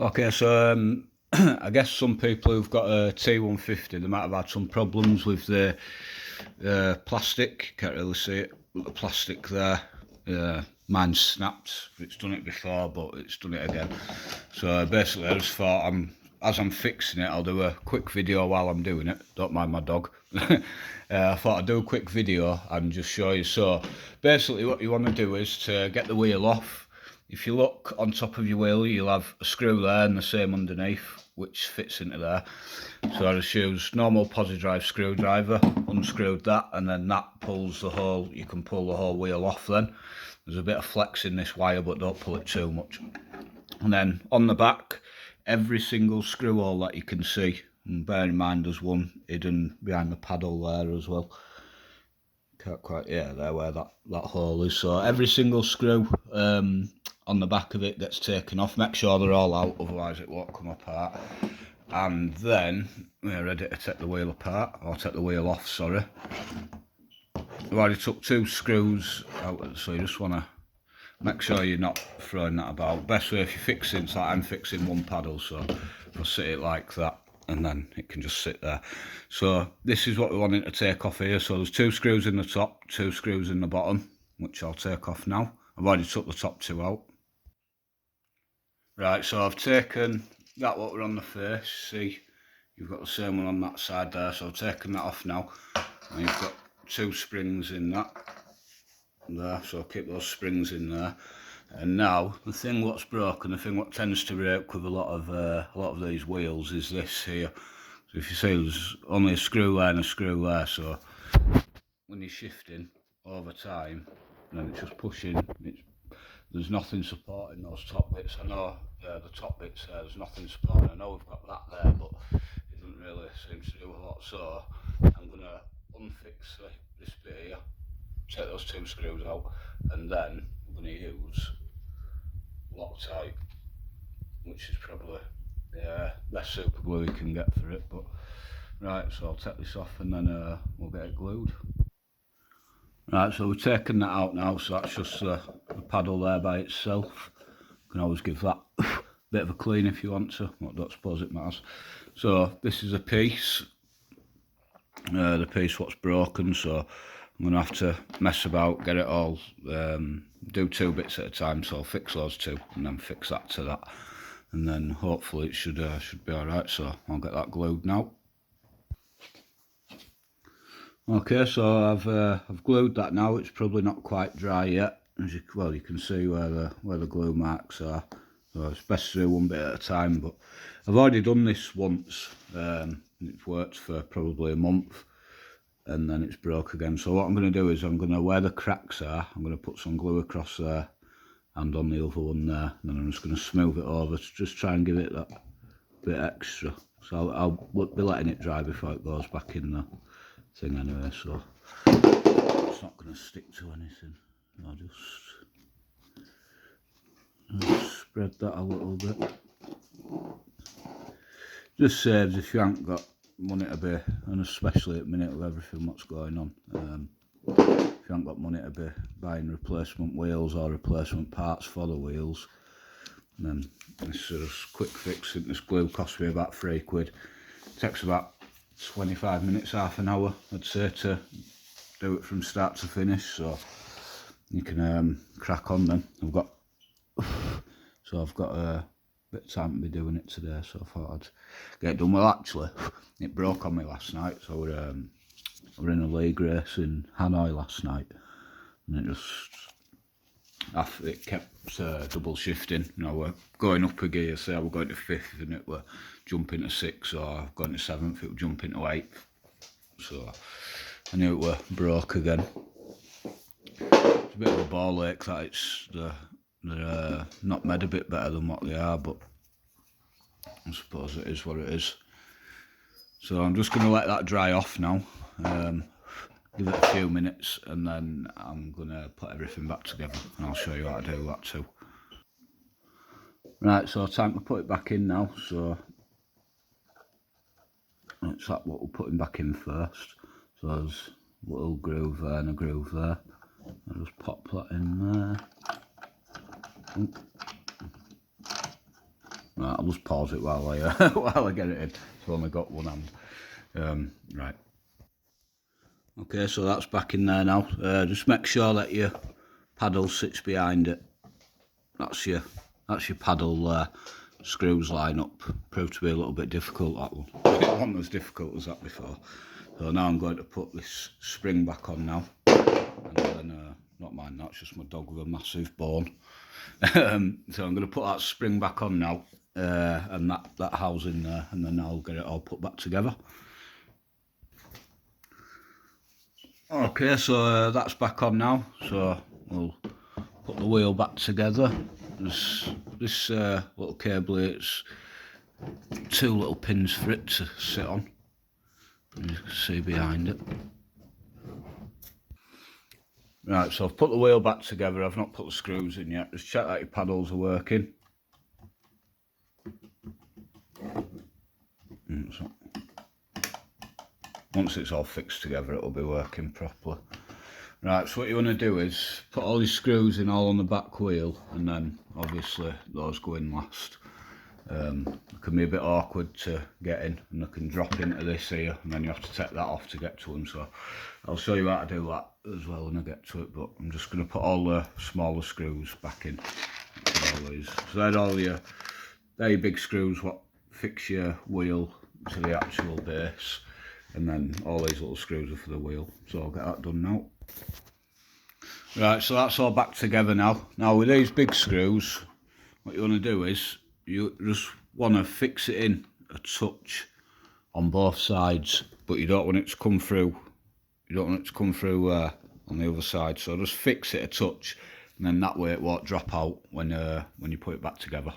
Okay, so I guess some people who've got a T150, they might have had some problems with the plastic. Can't really see it, but the plastic there. Mine's snapped. It's done it before, but it's done it again. So basically, I just thought as I'm fixing it, I'll do a quick video while I'm doing it. Don't mind my dog. I thought I'd do a quick video and just show you. So basically, what you want to do is to get the wheel off. If you look on top of your wheel, you'll have a screw there and the same underneath, which fits into there. So I just use normal posi drive screwdriver, unscrewed that, and then that pulls the whole, you can pull the whole wheel off then. There's a bit of flex in this wire, but don't pull it too much. And then on the back, every single screw hole that you can see, and bear in mind there's one hidden behind the paddle there as well. Can't quite, yeah, there where that hole is. So every single screw on the back of it gets taken off. Make sure they're all out, otherwise it won't come apart. And then we're ready to take the wheel apart, or take the wheel off, sorry. I've already took 2 screws out, so you just want to make sure you're not throwing that about. Best way if you're fixing, it's like I'm fixing one paddle, so I'll sit it like that and then it can just sit there. So this is what we're wanting to take off here. So there's 2 screws in the top, 2 screws in the bottom, which I'll take off now. I've already took the top 2 out. Right, so I've taken that what were on the face. See, you've got the same one on that side there, so I've taken that off now. And you've got 2 springs in that there, so I'll keep those springs in there. And now the thing what's broken, the thing what tends to break with a lot of these wheels is this here. So if you see, there's only a screw there and a screw there, so when you're shifting over time, then it's just pushing. There's nothing supporting those top bits. I know the top bits there's nothing supporting. I know we've got that there, but it doesn't really seem to do a lot. So I'm gonna unfix this bit here, take those 2 screws out, and then I'm gonna use Loctite, which is probably the best super glue you can get for it. But right, so I'll take this off and then we'll get it glued. Right, so we've taken that out now, so that's just the paddle there by itself. You can always give that a bit of a clean if you want to, I don't suppose it matters. So this is a piece, the piece what's broken, so I'm going to have to mess about, get it all, do 2 bits at a time, so I'll fix those 2 and then fix that to that. And then hopefully it should be alright, so I'll get that glued now. Okay, so I've glued that now. It's probably not quite dry yet. As you can see where the glue marks are. So it's best to do 1 bit at a time. But I've already done this once. It's worked for probably a month, and then it's broke again. So what I'm going to do is where the cracks are, I'm going to put some glue across there and on the other one there. And then I'm just going to smooth it over to just try and give it that bit extra. So I'll be letting it dry before it goes back in the thing anyway, so it's not going to stick to anything. I'll just spread that a little bit. Just saves if you haven't got money to be, and especially at the minute with everything what's going on, if you haven't got money to be buying replacement wheels or replacement parts for the wheels, then this is a quick fix. This glue cost me about £3. It takes about 25 minutes, half an hour, I'd say, to do it from start to finish, so you can crack on then. I've got a bit of time to be doing it today, so I thought I'd get it done. Well, actually, it broke on me last night, so we're in a league race in Hanoi last night, and it kept double shifting. You know, we're going up a gear, say we're going to 5th, and it were jumping to 6th, or going to 7th, it would jump into 8th. So I knew it were broke again. It's a bit of a ball ache that they're not made a bit better than what they are, but I suppose it is what it is. So I'm just going to let that dry off now. Give it a few minutes, and then I'm going to put everything back together, and I'll show you how to do that too. Right, so time to put it back in now. So it's that what we're putting back in first. So there's a little groove there and a groove there. I'll just pop that in there. Right, I'll just pause it while I while I get it in. I've only got one hand. Right. Okay, so that's back in there now. Just make sure that your paddle sits behind it. That's your paddle there. Screws line up. Proved to be a little bit difficult, that one. It wasn't as difficult as that before. So now I'm going to put this spring back on now. And then, not mine, that's just my dog with a massive bone. So I'm going to put that spring back on now. And that housing there, and then I'll get it all put back together. Okay, so that's back on now, so we'll put the wheel back together. There's this little cable here, it's 2 little pins for it to sit on, and you can see behind it. Right, so I've put the wheel back together, I've not put the screws in yet. Just check that your paddles are working. So, once it's all fixed together, it'll be working properly. Right, so what you want to do is put all your screws in all on the back wheel, and then obviously those go in last. It can be a bit awkward to get in, and they can drop into this here, and then you have to take that off to get to them. So I'll show you how to do that as well when I get to it, but I'm just going to put all the smaller screws back in. So they're your big screws what fix your wheel to the actual base, and then all these little screws are for the wheel. So I'll get that done now. Right, so that's all back together now. Now with these big screws, what you want to do is you just want to fix it in a touch on both sides, but you don't want it to come through. You don't want it to come through on the other side. So just fix it a touch, and then that way it won't drop out when you put it back together.